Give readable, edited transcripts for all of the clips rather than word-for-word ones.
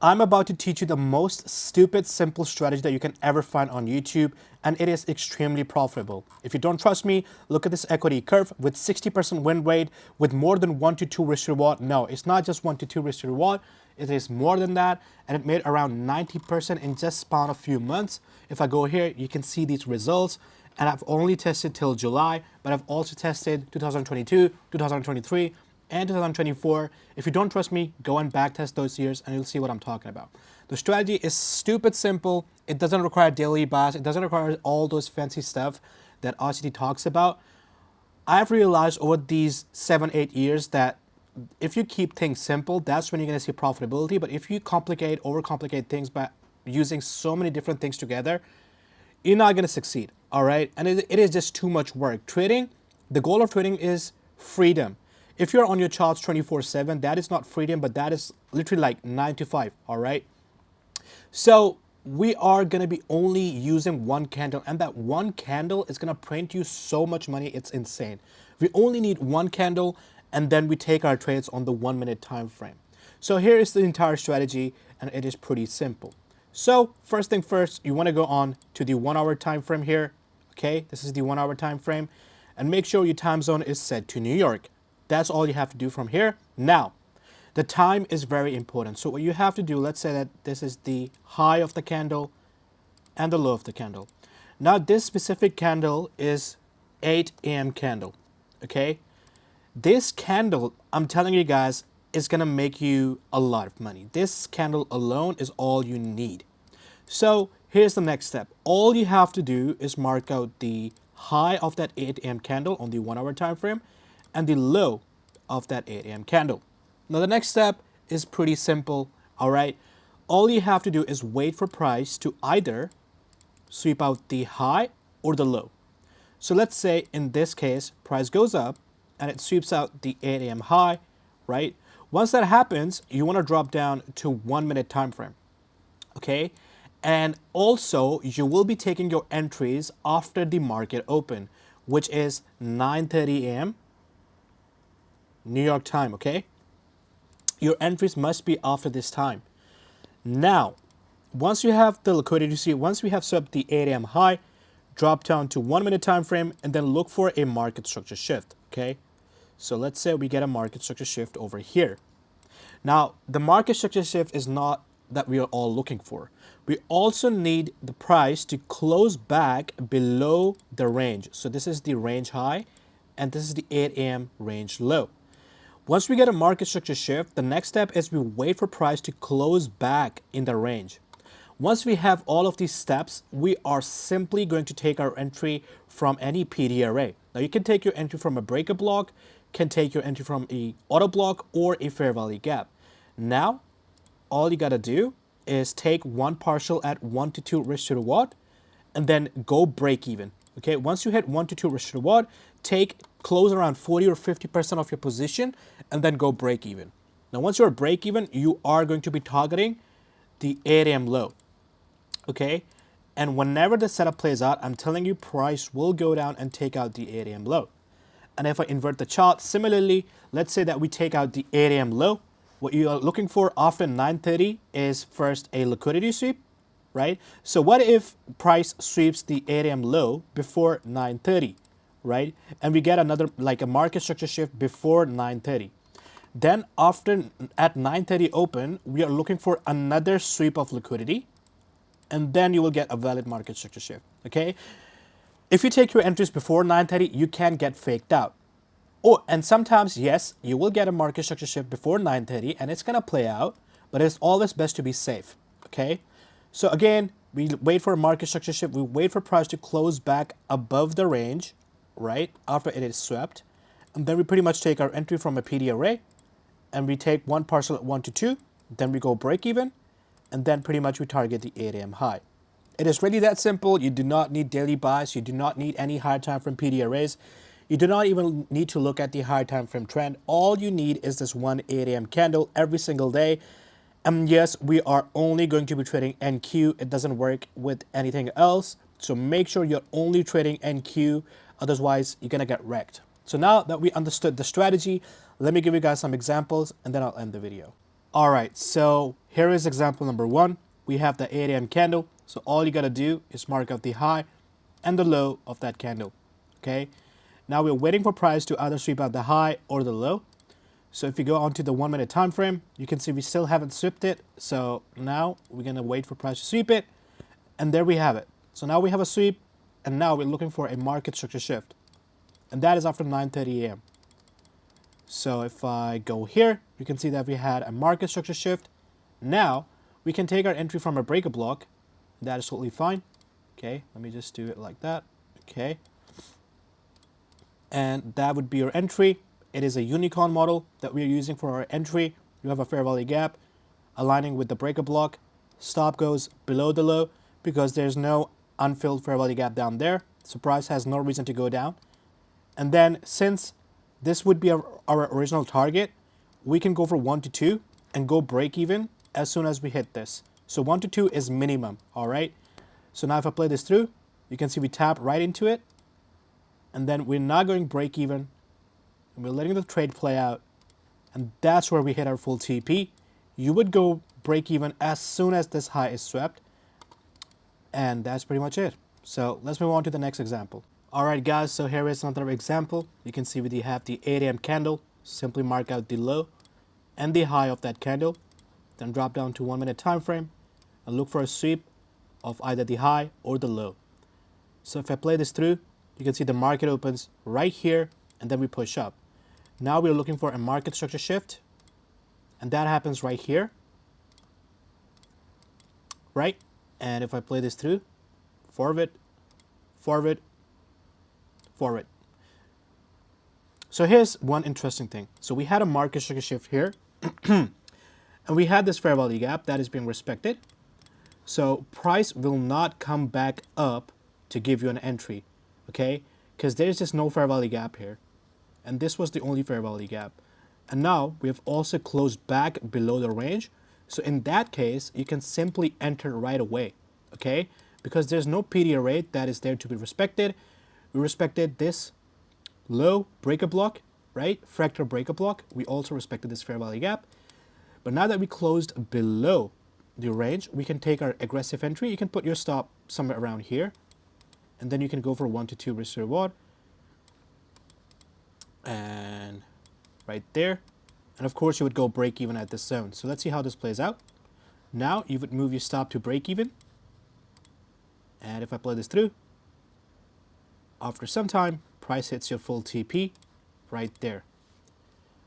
I'm about to teach you the most stupid, simple strategy that you can ever find on YouTube, and it is extremely profitable. If you don't trust me, look at this equity curve with 60% win rate with more than 1 to 2 risk to reward. No, it's not just 1 to 2 risk to reward. It is more than that, and it made around 90% in just span a few months. If I go here, you can see these results, and I've only tested till July, but I've also tested 2022, 2023, and 2024. If you don't trust me, go and backtest those years and you'll see what I'm talking about. The strategy is stupid simple. It doesn't require daily buys. It doesn't require all those fancy stuff that RCT talks about. I've realized over these 7-8 years that if you keep things simple, that's when you're going to see profitability. But if you overcomplicate things by using so many different things together, you're not going to succeed. All right. And it is just too much work. Trading, the goal of trading is freedom. If you're on your charts 24/7, that is not freedom, but that is literally like 9 to 5, all right? So we are going to be only using one candle, and that one candle is going to print you so much money, it's insane. We only need one candle, and then we take our trades on the 1 minute time frame. So here is the entire strategy, and it is pretty simple. So first thing first, you want to go on to the 1 hour time frame here, okay? This is the 1 hour time frame, and make sure your time zone is set to New York. That's all you have to do from here. Now, the time is very important. So what you have to do, let's say that this is the high of the candle and the low of the candle. Now, this specific candle is 8 a.m. candle, okay? This candle, I'm telling you guys, is going to make you a lot of money. This candle alone is all you need. So here's the next step. All you have to do is mark out the high of that 8 a.m. candle on the 1 hour time frame and the low of that 8 a.m. candle. Now the next step is pretty simple, all right? All you have to do is wait for price to either sweep out the high or the low. So let's say in this case, price goes up and it sweeps out the 8 a.m. high, right? Once that happens, you want to drop down to 1 minute time frame, okay? And also you will be taking your entries after the market open, which is 9:30 a.m. New York time, okay? Your entries must be after this time. Now, once you have the liquidity, see, once we have set up the 8 a.m. high, drop down to 1 minute time frame and then look for a market structure shift, okay? So let's say we get a market structure shift over here. Now, the market structure shift is not that we are all looking for. We also need the price to close back below the range. So this is the range high and this is the 8 a.m. range low. Once we get a market structure shift, the next step is we wait for price to close back in the range. Once we have all of these steps, we are simply going to take our entry from any PD array. Now you can take your entry from a breaker block, can take your entry from a auto block or a fair value gap. Now, all you gotta do is take one partial at 1 to 2 risk to reward and then go break even. Okay, once you hit 1 to 2 risk to reward, close around 40 or 50% of your position and then go break even. Now, once you're break even, you are going to be targeting the 8 a.m. low. Okay, and whenever the setup plays out, I'm telling you, price will go down and take out the 8 a.m. low. And if I invert the chart, similarly, let's say that we take out the 8 a.m. low. What you are looking for after 9:30 is first a liquidity sweep, right? So what if price sweeps the 8 a.m. low before 9:30, right? And we get another, like a market structure shift before 9:30. Then after, at 9:30 open, we are looking for another sweep of liquidity, and then you will get a valid market structure shift, okay? If you take your entries before 9:30, you can get faked out. Oh, and sometimes, yes, you will get a market structure shift before 9:30 and it's gonna play out, but it's always best to be safe, okay? So again, we wait for a market structure shift, we wait for price to close back above the range, right, after it is swept, and then we pretty much take our entry from a PD array, and we take one partial at 1 to 2, then we go break even, and then pretty much we target the 8 a.m. high. It is really that simple. You do not need daily buys, you do not need any higher time frame PD arrays. You do not even need to look at the higher time frame trend. All you need is this one 8 a.m. candle every single day. And yes, we are only going to be trading NQ. It doesn't work with anything else. So make sure you're only trading NQ. Otherwise, you're going to get wrecked. So now that we understood the strategy, let me give you guys some examples and then I'll end the video. All right, so here is example number one. We have the 8 a.m. candle. So all you gotta do is mark out the high and the low of that candle, okay? Now we're waiting for price to either sweep out the high or the low. So if you go onto the 1 minute time frame, you can see we still haven't swept it. So now we're gonna wait for price to sweep it, and there we have it. So now we have a sweep, and now we're looking for a market structure shift, and that is after 9:30 a.m. So if I go here, you can see that we had a market structure shift. Now we can take our entry from a breaker block. That is totally fine. Okay, let me just do it like that. Okay, and that would be your entry. It is a unicorn model that we're using for our entry. You have a fair value gap aligning with the breaker block. Stop goes below the low because there's no unfilled fair value gap down there. So price has no reason to go down. And then since this would be our original target, we can go for 1 to 2 and go break even as soon as we hit this. So 1 to 2 is minimum, all right? So now if I play this through, you can see we tap right into it, and then we're not going break even, and we're letting the trade play out, and that's where we hit our full TP. You would go break even as soon as this high is swept, and that's pretty much it. So let's move on to the next example. All right, guys, so here is another example. You can see we have the 8 a.m. candle. Simply mark out the low and the high of that candle, then drop down to 1 minute time frame and look for a sweep of either the high or the low. So if I play this through, you can see the market opens right here, and then we push up. Now we're looking for a market structure shift, and that happens right here, right? And if I play this through, forward, forward, forward. So here's one interesting thing. So we had a market structure shift here, and we had this fair value gap that is being respected. So price will not come back up to give you an entry, okay? Because there's just no fair value gap here. And this was the only fair value gap. And now we have also closed back below the range. So in that case, you can simply enter right away, okay? Because there's no PDR rate that is there to be respected. We respected this low breaker block, right? Fractal breaker block. We also respected this fair value gap. But now that we closed below the range, we can take our aggressive entry. You can put your stop somewhere around here, and then you can go for 1 to 2 risk to reward, and right there. And of course you would go break even at this zone. So let's see how this plays out. Now you would move your stop to break even, and if I play this through, after some time price hits your full TP right there.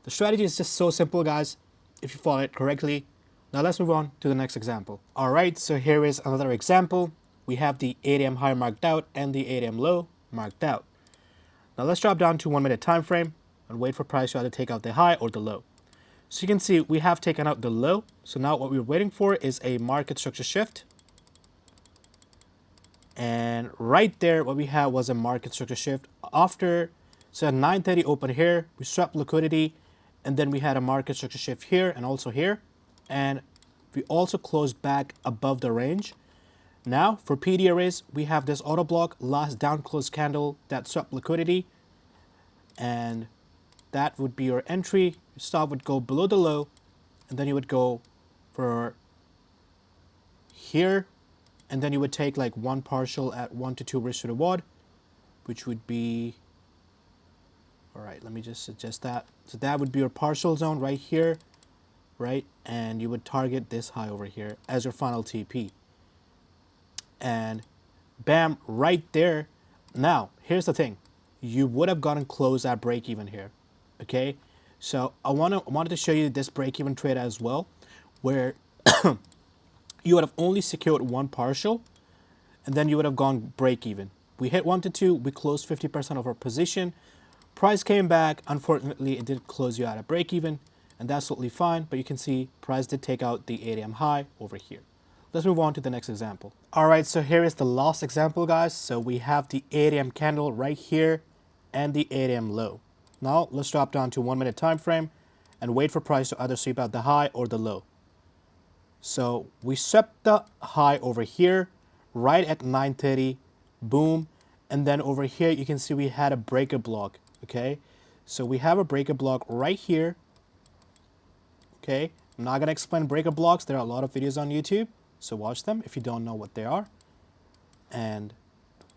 The strategy is just so simple, guys, if you follow it correctly. Now let's move on to the next example. All right, so here is another example. We have the 8 a.m. high marked out and the 8 a.m. low marked out. Now let's drop down to 1 minute time frame and wait for price to either take out the high or the low. So you can see we have taken out the low. So now what we're waiting for is a market structure shift. And right there, what we had was a market structure shift after. So at 9:30 open here, we swept liquidity, and then we had a market structure shift here and also here. And we also closed back above the range. Now for PDRs, we have this auto block last down close candle that swept liquidity, and that would be your entry. Your stop would go below the low, and then you would go for here, and then you would take like one partial at 1 to 2 risk to reward, which would be, all right, let me just suggest that. So that would be your partial zone right here, right? And you would target this high over here as your final TP. And bam, right there. Now, here's the thing. You would have gotten close at break even here, okay? So I wanted to show you this break even trade as well, where you would have only secured one partial, and then you would have gone break even. We hit 1 to 2, we closed 50% of our position. Price came back. Unfortunately, it did close you out at break even, and that's totally fine, but you can see price did take out the 8 a.m. high over here. Let's move on to the next example. All right, so here is the last example, guys. So we have the 8 a.m. candle right here and the 8 a.m. low. Now let's drop down to 1 minute time frame and wait for price to either sweep out the high or the low. So we swept the high over here right at 9:30, boom. And then over here, you can see we had a breaker block, okay? So we have a breaker block right here, okay? I'm not going to explain breaker blocks. There are a lot of videos on YouTube, so watch them if you don't know what they are. And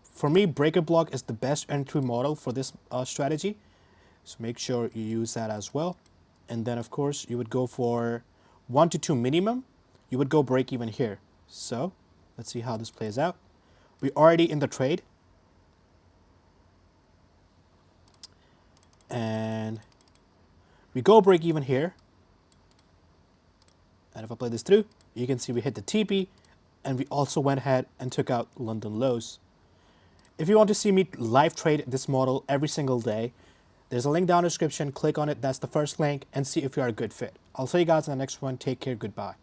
for me, breaker block is the best entry model for this strategy. So make sure you use that as well. And then of course you would go for 1 to 2 minimum. You would go break even here. So let's see how this plays out. We're already in the trade. And we go break even here. And if I play this through, you can see we hit the TP, and we also went ahead and took out London lows. If you want to see me live trade this model every single day, there's a link down in the description. Click on it. That's the first link, and see if you are a good fit. I'll see you guys in the next one. Take care. Goodbye.